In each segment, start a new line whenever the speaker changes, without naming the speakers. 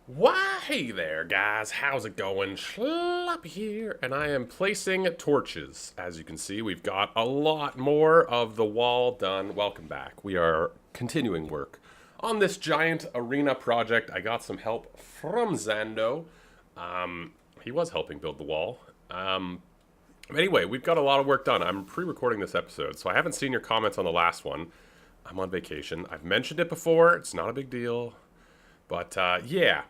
Why, hey there, guys. How's it going? Schlop here, and I am placing torches. As you can see, we've got a lot more of the wall done. Welcome back. We are continuing work on this giant arena project. I got some help from Zando. He was helping build the wall. Anyway, we've got a lot of work done. I'm pre-recording this episode, so I haven't seen your comments on the last one. I'm on vacation. I've mentioned it before. It's not a big deal. But, yeah.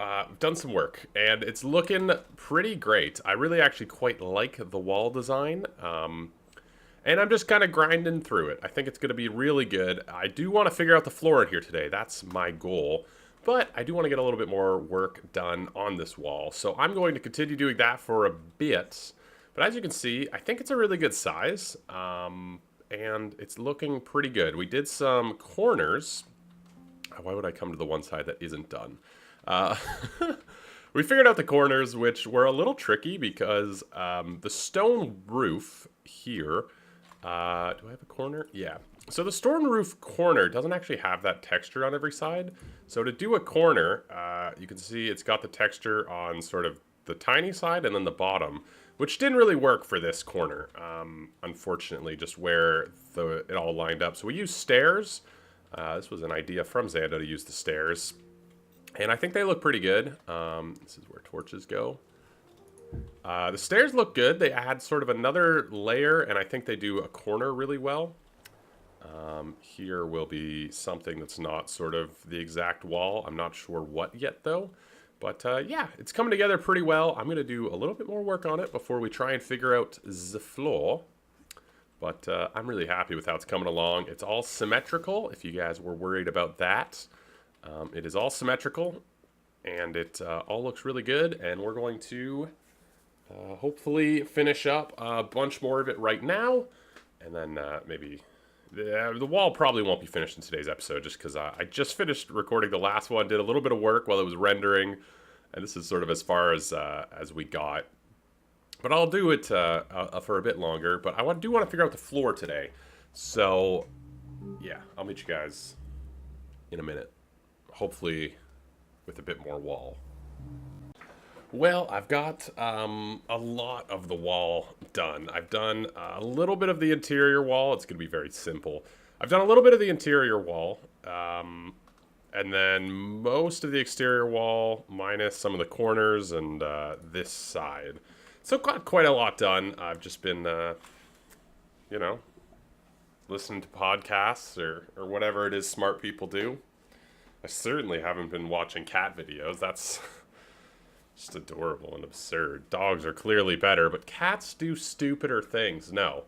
I've done some work, and it's looking pretty great. I really actually quite like the wall design, and I'm just kind of grinding through it. I think it's going to be really good. I do want to figure out the floor in here today. That's my goal, but I do want to get a little bit more work done on this wall. So I'm going to continue doing that for a bit, but as you can see, I think it's a really good size, and it's looking pretty good. We did some corners. Why would I come to the one side that isn't done? Uh, we figured out the corners, which were a little tricky because the stone roof here. Do I have a corner? Yeah. So the stone roof corner doesn't actually have that texture on every side. So to do a corner, you can see it's got the texture on sort of the tiny side and then the bottom, which didn't really work for this corner, unfortunately, just where it all lined up. So we used stairs. This was an idea from Xando to use the stairs. And I think they look pretty good. This is where torches go. The stairs look good. They add sort of another layer, and I think they do a corner really well. Here will be something that's not sort of the exact wall. I'm not sure what yet, though. But yeah, it's coming together pretty well. I'm going to do a little bit more work on it before we try and figure out the floor. But I'm really happy with how it's coming along. It's all symmetrical, if you guys were worried about that. It is all symmetrical, and it all looks really good, and we're going to hopefully finish up a bunch more of it right now, and then maybe the wall probably won't be finished in today's episode just because I just finished recording the last one, did a little bit of work while it was rendering, and this is sort of as far as we got. But I'll do it for a bit longer, but I do want to figure out the floor today. So, yeah, I'll meet you guys in a minute. Hopefully with a bit more wall. Well, I've got a lot of the wall done. I've done a little bit of the interior wall. It's going to be very simple. I've done a little bit of the interior wall, and then most of the exterior wall, minus some of the corners and this side. So got quite a lot done. I've just been, you know, listening to podcasts or whatever it is smart people do. I certainly haven't been watching cat videos. That's just adorable and absurd. Dogs are clearly better, but cats do stupider things. No.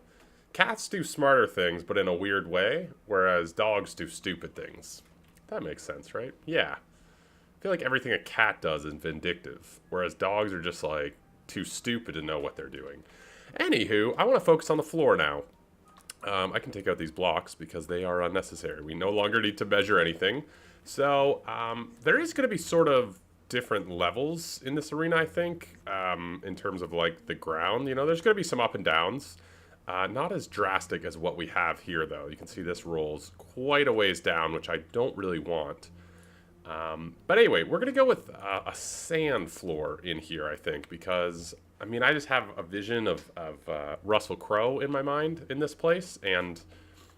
Cats do smarter things, but in a weird way, whereas dogs do stupid things. That makes sense, right? Yeah. I feel like everything a cat does is vindictive, whereas dogs are just, like, too stupid to know what they're doing. Anywho, I want to focus on the floor now. I can take out these blocks because they are unnecessary. We no longer need to measure anything. So, there is going to be sort of different levels in this arena, I think, in terms of, like, the ground. You know, there's going to be some up and downs. Not as drastic as what we have here, though. You can see this rolls quite a ways down, which I don't really want. But anyway, we're going to go with a sand floor in here, I think, because, I mean, I just have a vision of Russell Crowe in my mind in this place, and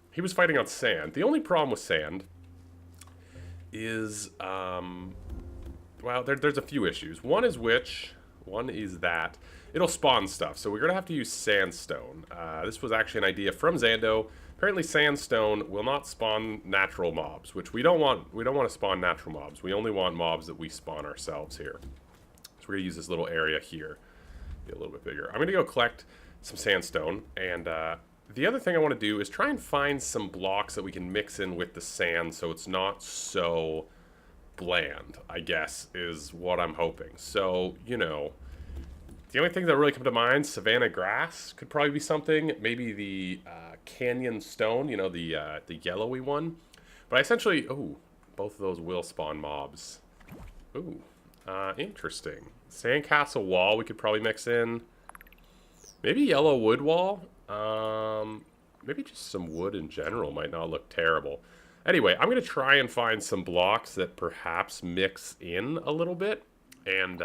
he was fighting on sand. The only problem with sand is, well, there's a few issues. One is that it'll spawn stuff, so we're going to have to use sandstone. This was actually an idea from Xando. Apparently sandstone will not spawn natural mobs, which we don't want. We don't want to spawn natural mobs. We only want mobs that we spawn ourselves here. So we're going to use this little area here. Be a little bit bigger. I'm going to go collect some sandstone, and the other thing I want to do is try and find some blocks that we can mix in with the sand so it's not so bland, I guess, is what I'm hoping. So, you know, the only thing that really come to mind, savanna grass could probably be something. Maybe the canyon stone, you know, the yellowy one. But I essentially, ooh, both of those will spawn mobs. Ooh, interesting. Sandcastle wall we could probably mix in. Maybe yellow wood wall. Maybe just some wood in general might not look terrible. Anyway, I'm going to try and find some blocks that perhaps mix in a little bit. And,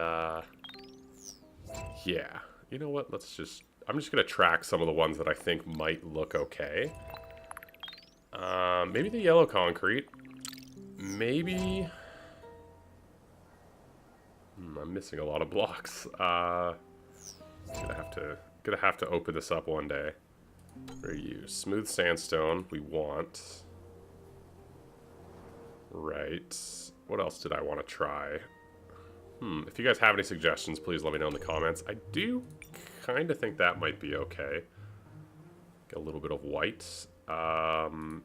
yeah. You know what? I'm just going to track some of the ones that I think might look okay. Maybe the yellow concrete. Maybe... I'm missing a lot of blocks. Gonna have to open this up one day. Where are you? Smooth sandstone, we want. Right. What else did I want to try? If you guys have any suggestions, please let me know in the comments. I do kind of think that might be okay. Get a little bit of white.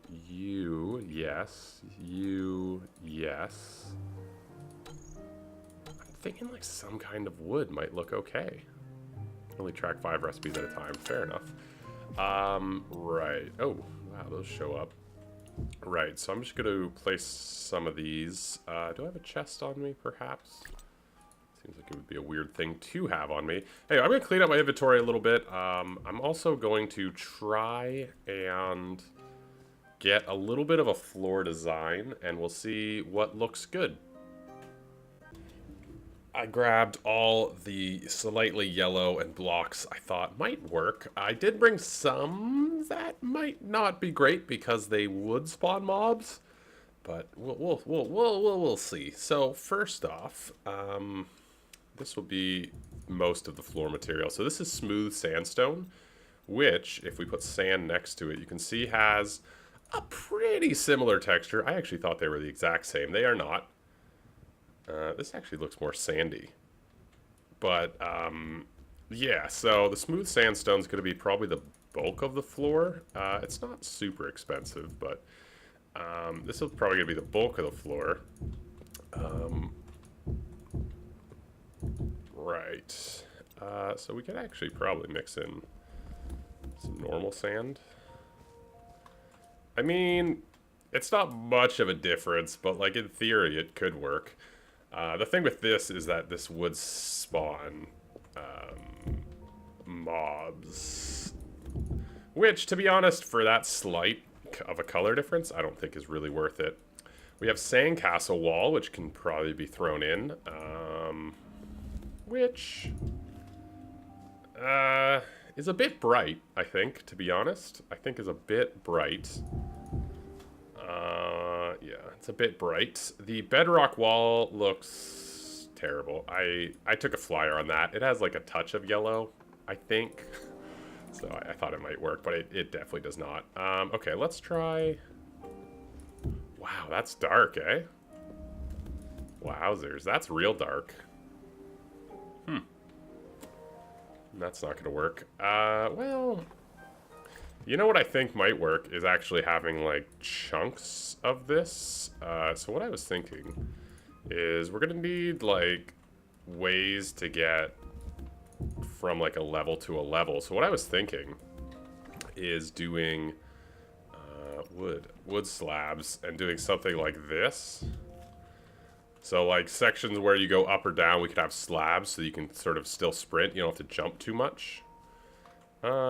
You, yes. You, yes. I'm thinking like some kind of wood might look okay. Only track 5 recipes at a time. Fair enough. Right. Oh, wow, those show up. Right, so I'm just going to place some of these. Do I have a chest on me, perhaps? Seems like it would be a weird thing to have on me. Hey, I'm going to clean up my inventory a little bit. I'm also going to try and get a little bit of a floor design, and we'll see what looks good. I grabbed all the slightly yellow and blocks I thought might work. I did bring some that might not be great because they would spawn mobs, but we'll see. So first off, this will be most of the floor material. So this is smooth sandstone, which if we put sand next to it, you can see has a pretty similar texture. I actually thought they were the exact same. They are not. This actually looks more sandy. But, yeah, so the smooth sandstone is going to be probably the bulk of the floor. It's not super expensive, but this is probably going to be the bulk of the floor. Right. So we could actually probably mix in some normal sand. I mean, it's not much of a difference, but, like, in theory, it could work. The thing with this is that this would spawn mobs, which, to be honest, for that slight of a color difference, I don't think is really worth it. We have sandcastle wall, which can probably be thrown in, which is a bit bright, I think, to be honest. I think is a bit bright. Yeah, it's a bit bright. The bedrock wall looks terrible. I took a flyer on that. It has like a touch of yellow, I think. So I thought it might work, but it definitely does not. Okay, let's try... Wow, that's dark, eh? Wowzers, that's real dark. That's not gonna work. Well... You know what I think might work is actually having, like, chunks of this. So what I was thinking is we're gonna need, like, ways to get from, like, a level to a level. So what I was thinking is doing wood slabs and doing something like this. So, like, sections where you go up or down, we could have slabs so you can sort of still sprint. You don't have to jump too much.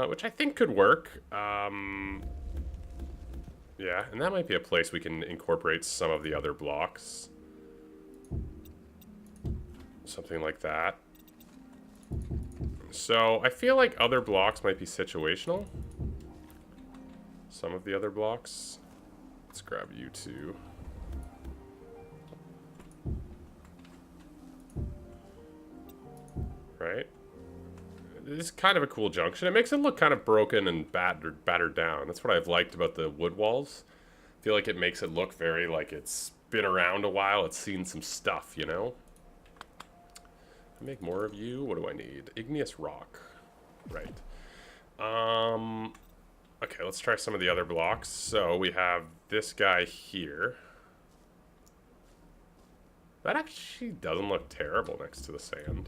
Which I think could work. Yeah, and that might be a place we can incorporate some of the other blocks. Something like that. So, I feel like other blocks might be situational. Some of the other blocks. Let's grab you two. Right? This is kind of a cool junction. It makes it look kind of broken and battered down. That's what I've liked about the wood walls. I feel like it makes it look very like it's been around a while. It's seen some stuff, you know? Make more of you. What do I need? Igneous rock. Right. Okay, let's try some of the other blocks. So we have this guy here. That actually doesn't look terrible next to the sand.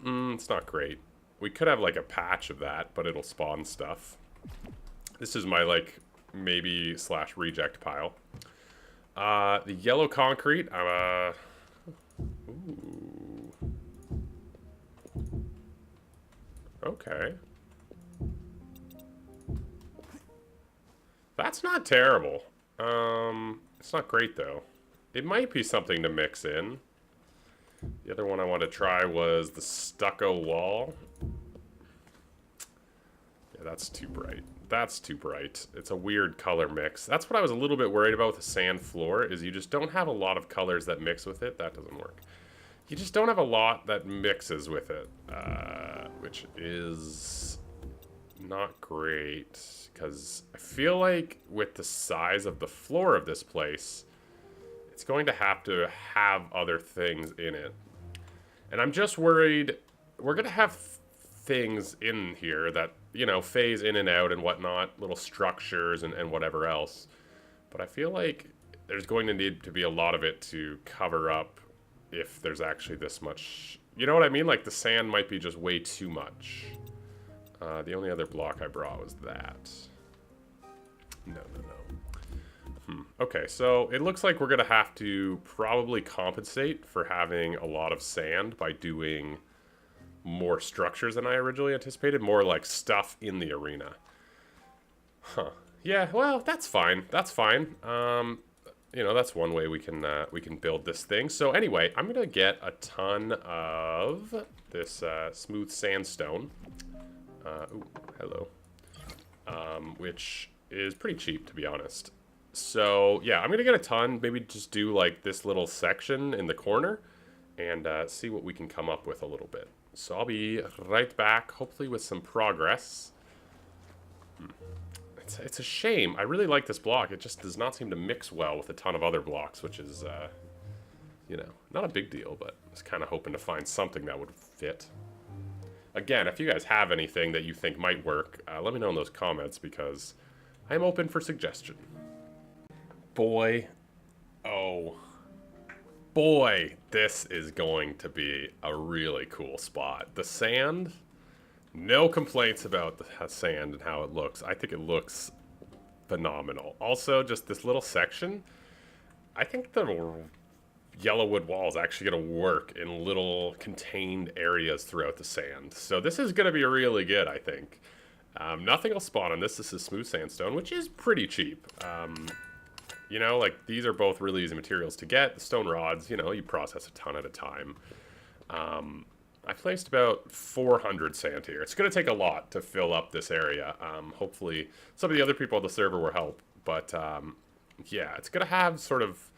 It's not great. We could have, like, a patch of that, but it'll spawn stuff. This is my, like, maybe / reject pile. The yellow concrete, ooh. That's not terrible. It's not great, though. It might be something to mix in. The other one I wanted to try was the stucco wall. Yeah, that's too bright. That's too bright. It's a weird color mix. That's what I was a little bit worried about with the sand floor, is you just don't have a lot of colors that mix with it. That doesn't work. You just don't have a lot that mixes with it, which is not great, because I feel like with the size of the floor of this place, it's going to have other things in it. And I'm just worried we're going to have things in here that, you know, phase in and out and whatnot, little structures and whatever else. But I feel like there's going to need to be a lot of it to cover up if there's actually this much. You know what I mean? Like, the sand might be just way too much. The only other block I brought was that. No. Okay, so it looks like we're going to have to probably compensate for having a lot of sand by doing more structures than I originally anticipated. More like stuff in the arena. Huh. Yeah, well, that's fine. That's fine. You know, that's one way we can build this thing. So anyway, I'm going to get a ton of this smooth sandstone. Ooh, hello. Which is pretty cheap, to be honest. So, yeah, I'm going to get a ton. Maybe just do, like, this little section in the corner and see what we can come up with a little bit. So I'll be right back, hopefully with some progress. It's a shame. I really like this block. It just does not seem to mix well with a ton of other blocks, which is, you know, not a big deal, but I was kind of hoping to find something that would fit. Again, if you guys have anything that you think might work, let me know in those comments, because I'm open for suggestion. Boy, oh boy, this is going to be a really cool spot. The sand, no complaints about the sand and how it looks. I think it looks phenomenal. Also, just this little section, I think the Yellowwood wall is actually going to work in little contained areas throughout the sand. So this is going to be really good, I think. Nothing will spawn on this. This is smooth sandstone, which is pretty cheap. You know, like, these are both really easy materials to get. The stone rods, you know, you process a ton at a time. I placed about 400 sand here. It's going to take a lot to fill up this area. Hopefully, some of the other people on the server will help. But, yeah, it's going to have sort of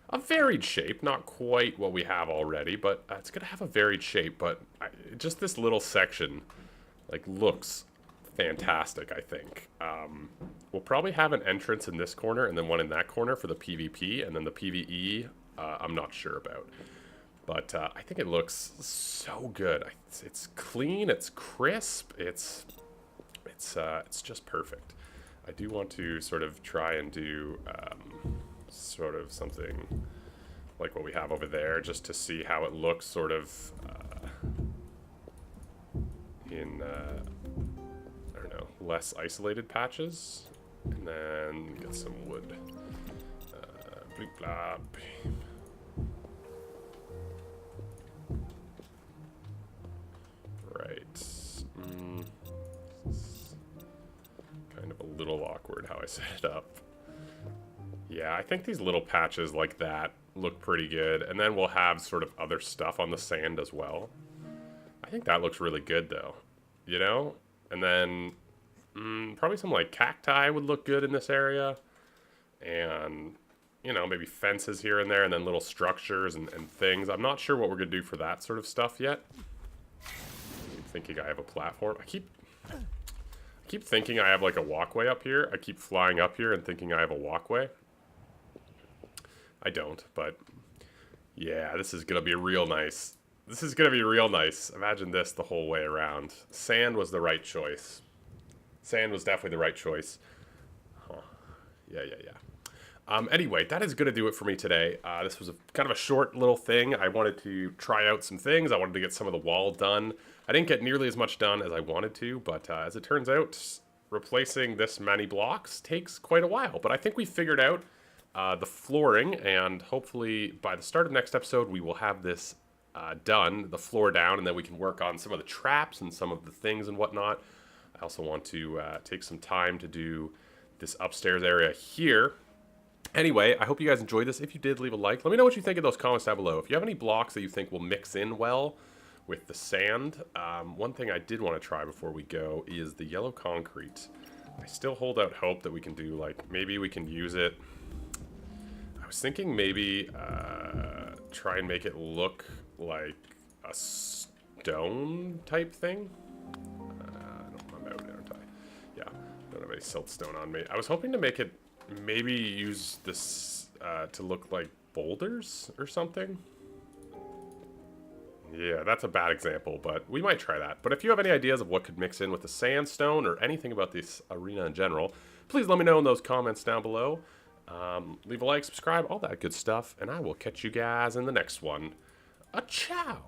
a varied shape. Not quite what we have already, but it's going to have a varied shape. But just this little section, like, looks fantastic, I think. We'll probably have an entrance in this corner and then one in that corner for the PvP, and then the PvE, I'm not sure about. But I think it looks so good. It's clean, it's crisp, it's just perfect. I do want to sort of try and do sort of something like what we have over there, just to see how it looks sort of in I don't know, less isolated patches. And then get some wood. Bleep blop. Right. Kind of a little awkward how I set it up. Yeah, I think these little patches like that look pretty good. And then we'll have sort of other stuff on the sand as well. I think that looks really good, though. You know? And then probably some, like, cacti would look good in this area. And, you know, maybe fences here and there, and then little structures and things. I'm not sure what we're going to do for that sort of stuff yet. I'm thinking I have a platform. I keep thinking I have, like, a walkway up here. I keep flying up here and thinking I have a walkway. I don't, but yeah, this is going to be real nice. This is going to be real nice. Imagine this the whole way around. Sand was the right choice. Sand was definitely the right choice. Huh. Yeah. Anyway, that is going to do it for me today. This was kind of a short little thing. I wanted to try out some things. I wanted to get some of the wall done. I didn't get nearly as much done as I wanted to, but as it turns out, replacing this many blocks takes quite a while. But I think we figured out the flooring, and hopefully by the start of next episode, we will have this done, the floor down, and then we can work on some of the traps and some of the things and whatnot. I also want to take some time to do this upstairs area here. Anyway, I hope you guys enjoyed this. If you did, leave a like. Let me know what you think in those comments down below. If you have any blocks that you think will mix in well with the sand, one thing I did want to try before we go is the yellow concrete. I still hold out hope that we can do, like, maybe we can use it. I was thinking maybe try and make it look like a stone type thing. I'm out, aren't I? Yeah, don't have any siltstone on me. I was hoping to make it, maybe use this to look like boulders or something. Yeah, that's a bad example, but we might try that. But if you have any ideas of what could mix in with the sandstone or anything about this arena in general, please let me know in those comments down below. Leave a like, subscribe, all that good stuff, and I will catch you guys in the next one. A ciao!